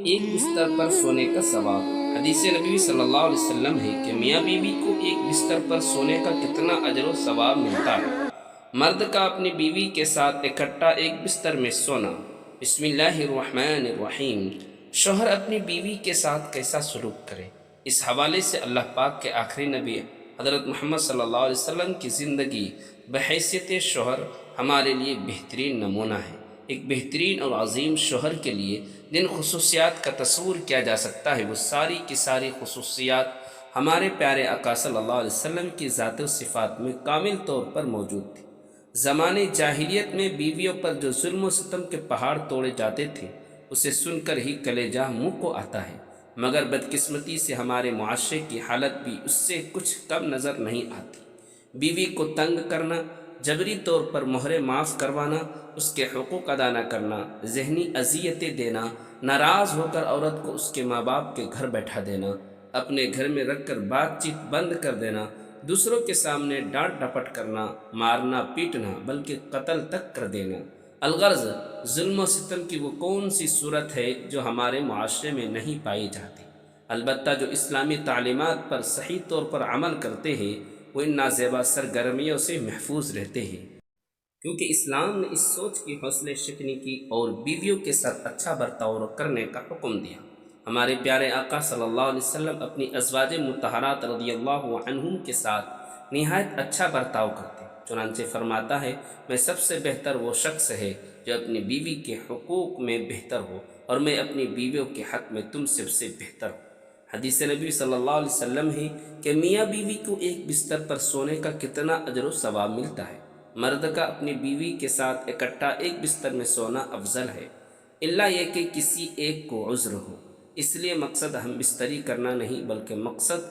ایک بستر پر سونے کا ثواب۔ حدیث نبی صلی اللہ علیہ وسلم ہے کہ میاں بیوی کو ایک بستر پر سونے کا کتنا اجر و ثواب ملتا ہے۔ مرد کا اپنی بیوی کے ساتھ اکٹھا ایک بستر میں سونا۔ بسم اللہ الرحمن الرحیم۔ شوہر اپنی بیوی کے ساتھ کیسا سلوک کرے، اس حوالے سے اللہ پاک کے آخری نبی حضرت محمد صلی اللہ علیہ وسلم کی زندگی بحیثیت شوہر ہمارے لیے بہترین نمونہ ہے۔ ایک بہترین اور عظیم شوہر کے لیے جن خصوصیات کا تصور کیا جا سکتا ہے، وہ ساری کی ساری خصوصیات ہمارے پیارے آقا صلی اللہ علیہ وسلم کی ذات و صفات میں کامل طور پر موجود تھی۔ زمانے جاہلیت میں بیویوں پر جو ظلم و ستم کے پہاڑ توڑے جاتے تھے، اسے سن کر ہی کلیجہ منہ کو آتا ہے، مگر بدقسمتی سے ہمارے معاشرے کی حالت بھی اس سے کچھ کم نظر نہیں آتی۔ بیوی کو تنگ کرنا، جبری طور پر مہر معاف کروانا، اس کے حقوق ادا نہ کرنا، ذہنی اذیتیں دینا، ناراض ہو کر عورت کو اس کے ماں باپ کے گھر بیٹھا دینا، اپنے گھر میں رکھ کر بات چیت بند کر دینا، دوسروں کے سامنے ڈانٹ ڈپٹ کرنا، مارنا پیٹنا بلکہ قتل تک کر دینا۔ الغرض ظلم و ستم کی وہ کون سی صورت ہے جو ہمارے معاشرے میں نہیں پائی جاتی؟ البتہ جو اسلامی تعلیمات پر صحیح طور پر عمل کرتے ہیں، وہ ان نازیبا سرگرمیوں سے محفوظ رہتے ہیں، کیونکہ اسلام نے اس سوچ کی حوصلے شکنی کی اور بیویوں کے ساتھ اچھا برتاؤ کرنے کا حکم دیا۔ ہمارے پیارے آقا صلی اللہ علیہ وسلم اپنی ازواج مطہرات رضی اللہ عنہم کے ساتھ نہایت اچھا برتاؤ کرتے، چنانچہ فرماتا ہے، میں سب سے بہتر وہ شخص ہے جو اپنی بیوی کے حقوق میں بہتر ہو، اور میں اپنی بیویوں کے حق میں تم سب سے بہتر ہوں۔ حدیث نبی صلی اللہ علیہ وسلم ہے کہ میاں بیوی کو ایک بستر پر سونے کا کتنا اجر و ثواب ملتا ہے۔ مرد کا اپنی بیوی کے ساتھ اکٹھا ایک بستر میں سونا افضل ہے، الا یہ کہ کسی ایک کو عذر ہو۔ اس لیے مقصد ہم بستری کرنا نہیں، بلکہ مقصد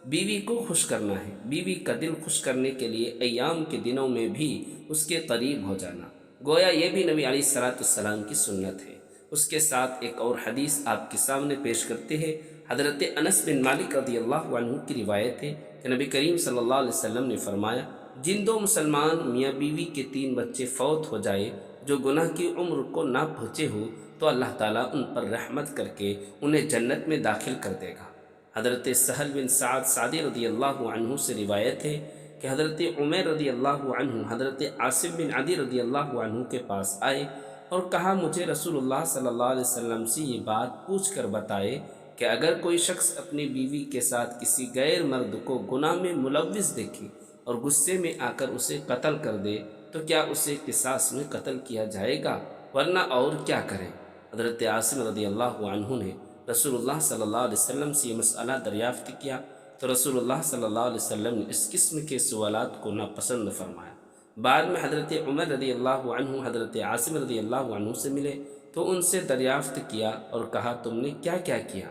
بیوی کو خوش کرنا ہے۔ بیوی کا دل خوش کرنے کے لیے ایام کے دنوں میں بھی اس کے قریب ہو جانا، گویا یہ بھی نبی علیہ السلام کی سنت ہے۔ اس کے ساتھ ایک اور حدیث آپ کے سامنے پیش کرتے ہیں۔ حضرت انس بن مالک رضی اللہ عنہ کی روایت ہے کہ نبی کریم صلی اللہ علیہ وسلم نے فرمایا، جن دو مسلمان میاں بیوی کے 3 بچے فوت ہو جائے جو گناہ کی عمر کو نہ پہنچے ہو، تو اللہ تعالیٰ ان پر رحمت کر کے انہیں جنت میں داخل کر دے گا۔ حضرت سہل بن سعد سعدی رضی اللہ عنہ سے روایت ہے کہ حضرت عمیر رضی اللہ عنہ حضرت عاصم بن عدی رضی اللہ عنہ کے پاس آئے اور کہا، مجھے رسول اللہ صلی اللہ علیہ وسلم سے یہ بات پوچھ کر بتائے کہ اگر کوئی شخص اپنی بیوی کے ساتھ کسی غیر مرد کو گناہ میں ملوث دیکھے اور غصے میں آ کر اسے قتل کر دے تو کیا اسے قصاص میں قتل کیا جائے گا، ورنہ اور کیا کرے؟ حضرت عاصم رضی اللہ عنہ نے رسول اللہ صلی اللہ علیہ وسلم سے یہ مسئلہ دریافت کیا تو رسول اللہ صلی اللہ علیہ وسلم نے اس قسم کے سوالات کو ناپسند فرمایا۔ بعد میں حضرت عمر رضی اللہ عنہ حضرت عاصم رضی اللہ عنہ سے ملے تو ان سے دریافت کیا اور کہا، تم نے کیا کیا کیا؟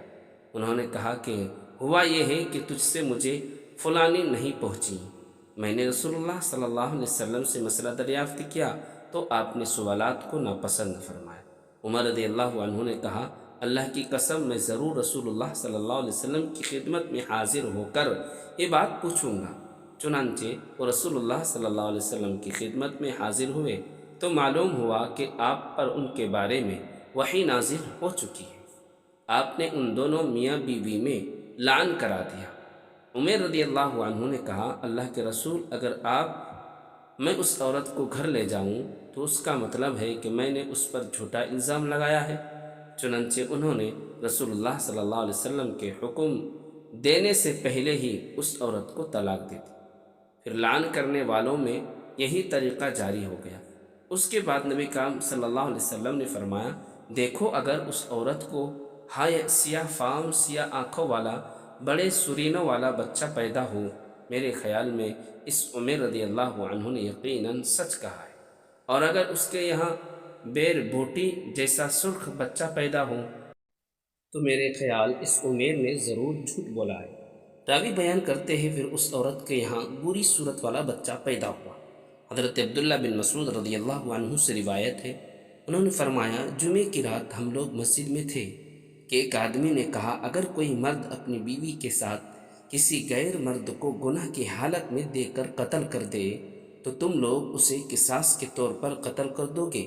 انہوں نے کہا کہ ہوا یہ ہے کہ تجھ سے مجھے فلانی نہیں پہنچی۔ میں نے رسول اللہ صلی اللہ علیہ وسلم سے مسئلہ دریافت کیا تو آپ نے سوالات کو ناپسند فرمایا۔ عمر رضی اللہ عنہ نے کہا، اللہ کی قسم میں ضرور رسول اللہ صلی اللہ علیہ وسلم کی خدمت میں حاضر ہو کر یہ بات پوچھوں گا۔ چنانچہ وہ رسول اللہ صلی اللہ علیہ وسلم کی خدمت میں حاضر ہوئے تو معلوم ہوا کہ آپ پر ان کے بارے میں وحی نازل ہو چکی ہے۔ آپ نے ان دونوں میاں بیوی میں لعن کرا دیا۔ عمر رضی اللہ عنہ نے کہا، اللہ کے رسول، اگر میں اس عورت کو گھر لے جاؤں تو اس کا مطلب ہے کہ میں نے اس پر جھوٹا الزام لگایا ہے۔ چنانچہ انہوں نے رسول اللہ صلی اللہ علیہ وسلم کے حکم دینے سے پہلے ہی اس عورت کو طلاق دے دی۔ پھر لعن کرنے والوں میں یہی طریقہ جاری ہو گیا۔ اس کے بعد نبی کریم صلی اللہ علیہ وسلم نے فرمایا، دیکھو اگر اس عورت کو ہائے سیاہ فام سیاہ آنکھوں والا بڑے سرینوں والا بچہ پیدا ہو، میرے خیال میں اس عمر رضی اللہ عنہ نے یقیناً سچ کہا ہے، اور اگر اس کے یہاں بیر بوٹی جیسا سرخ بچہ پیدا ہو تو میرے خیال اس عمر نے ضرور جھوٹ بولا ہے۔ راوی بیان کرتے ہیں، پھر اس عورت کے یہاں بری صورت والا بچہ پیدا ہوا۔ حضرت عبداللہ بن مسعود رضی اللہ عنہ سے روایت ہے، انہوں نے فرمایا، جمعے کی رات ہم لوگ مسجد میں تھے کہ ایک آدمی نے کہا، اگر کوئی مرد اپنی بیوی کے ساتھ کسی غیر مرد کو گناہ کی حالت میں دیکھ کر قتل کر دے تو تم لوگ اسے قصاص کے طور پر قتل کر دو گے؟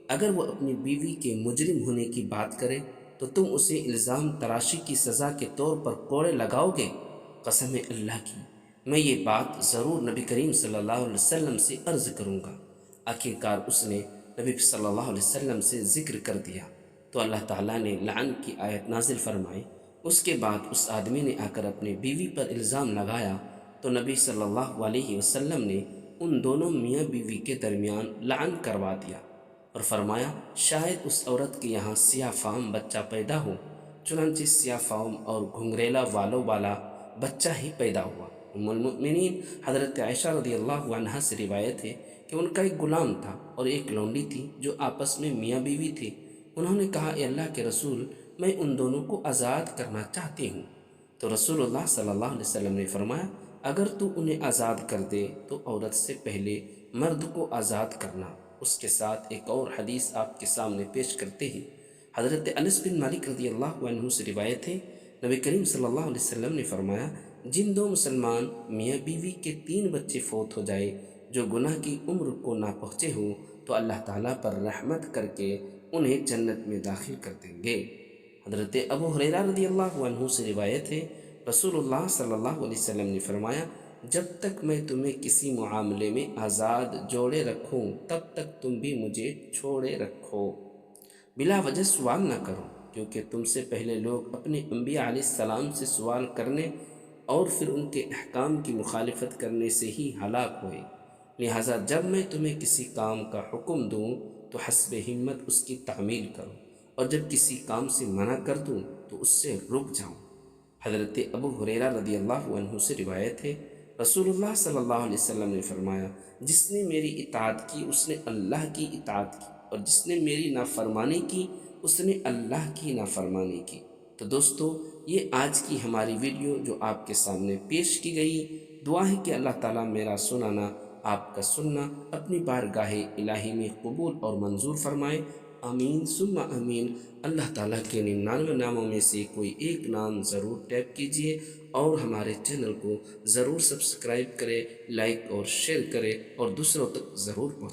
اگر وہ اپنی بیوی کے مجرم ہونے کی بات کرے تو تم اسے الزام تراشی کی سزا کے طور پر کوڑے لگاؤ گے؟ قسم اللہ کی میں یہ بات ضرور نبی کریم صلی اللہ علیہ وسلم سے عرض کروں گا۔ آخرکار اس نے نبی صلی اللہ علیہ وسلم سے ذکر کر دیا تو اللہ تعالیٰ نے لعن کی آیت نازل فرمائی۔ اس کے بعد اس آدمی نے آ کر اپنی بیوی پر الزام لگایا تو نبی صلی اللہ علیہ وسلم نے ان دونوں میاں بیوی کے درمیان لعن کروا دیا اور فرمایا شاید اس عورت کے یہاں سیاہ فام بچہ پیدا ہو۔ چنانچہ سیاہ فام اور گھنگریلا والوں والا بچہ ہی پیدا ہوا۔ ام المؤمنین حضرت عائشہ رضی اللہ عنہا سے روایت ہے کہ ان کا ایک غلام تھا اور ایک لونڈی تھی جو آپس میں میاں بیوی تھے۔ انہوں نے کہا اے اللہ کے رسول میں ان دونوں کو آزاد کرنا چاہتی ہوں۔ تو رسول اللہ صلی اللہ علیہ وسلم نے فرمایا اگر تو انہیں آزاد کر دے تو عورت سے پہلے مرد کو آزاد کرنا۔ اس کے ساتھ ایک اور حدیث آپ کے سامنے پیش کرتے ہیں۔ حضرت انس بن مالک رضی اللہ عنہ سے روایت ہے نبی کریم صلی اللہ علیہ وسلم نے فرمایا جن دو مسلمان میاں بیوی کے 3 بچے فوت ہو جائے جو گناہ کی عمر کو نہ پہنچے ہوں تو اللہ تعالیٰ پر رحمت کر کے انہیں جنت میں داخل کر دیں گے۔ حضرت ابو ہریرہ رضی اللہ عنہ سے روایت ہے رسول اللہ صلی اللہ علیہ وسلم نے فرمایا جب تک میں تمہیں کسی معاملے میں آزاد جوڑے رکھوں تب تک تم بھی مجھے چھوڑے رکھو۔ بلا وجہ سوال نہ کرو کیونکہ تم سے پہلے لوگ اپنے انبیاء علیہ السلام سے سوال کرنے اور پھر ان کے احکام کی مخالفت کرنے سے ہی ہلاک ہوئے۔ لہٰذا جب میں تمہیں کسی کام کا حکم دوں تو حسب ہمت اس کی تعمیل کرو اور جب کسی کام سے منع کر دوں تو اس سے رک جاؤ۔ حضرت ابو ہریرہ رضی اللہ عنہ سے روایت ہے رسول اللہ صلی اللہ علیہ وسلم نے فرمایا جس نے میری اطاعت کی اس نے اللہ کی اطاعت کی اور جس نے میری نافرمانی کی اس نے اللہ کی نافرمانی کی۔ تو دوستو یہ آج کی ہماری ویڈیو جو آپ کے سامنے پیش کی گئی، دعا ہے کہ اللہ تعالیٰ میرا سنانا آپ کا سننا اپنی بارگاہ الہی میں قبول اور منظور فرمائے، آمین ثم آمین۔ اللہ تعالیٰ کے 99 ناموں میں سے کوئی ایک نام ضرور ٹیپ کیجئے اور ہمارے چینل کو ضرور سبسکرائب کرے، لائک اور شیئر کرے اور دوسروں تک ضرور پہنچائے۔